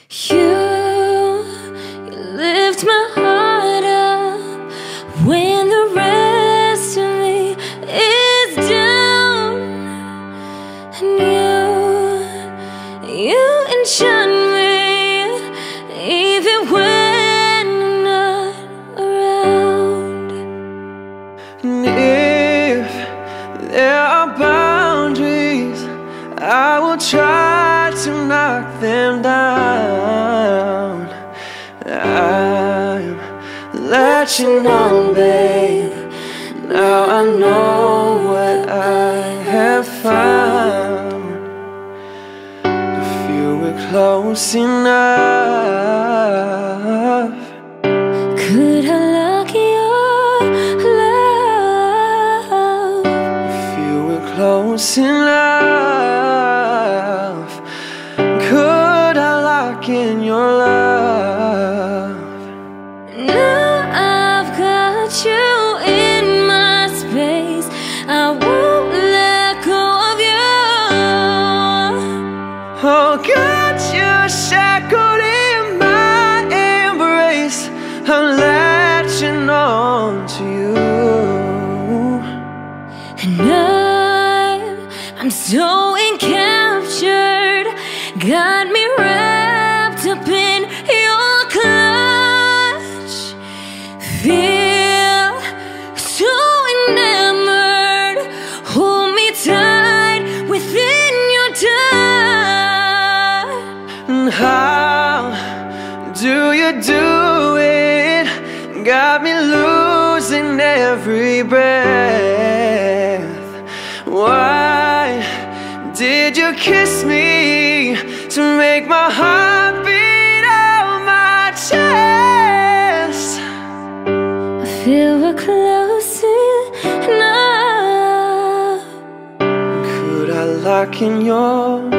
You lift my heart up when the rest of me is down. And you enchant me even when I'm not around. And if there are boundaries, I will try to knock them down. I'm latching on, babe. Now I know what I have found. If you were close enough, could I lock your love? if you were close enough, could I lock in your love? Now I've got you in my space, I won't let go of you. Oh, got you shackled in my embrace, I'm latching on to you. And I'm so encaptured, got me wrapped up in your clutch. Feel so enamored, hold me tight within your touch. And how do you do it? Got me losing every breath. Why did you kiss me to make my heart beat out my chest? I feel we're close enough. Could I lock in your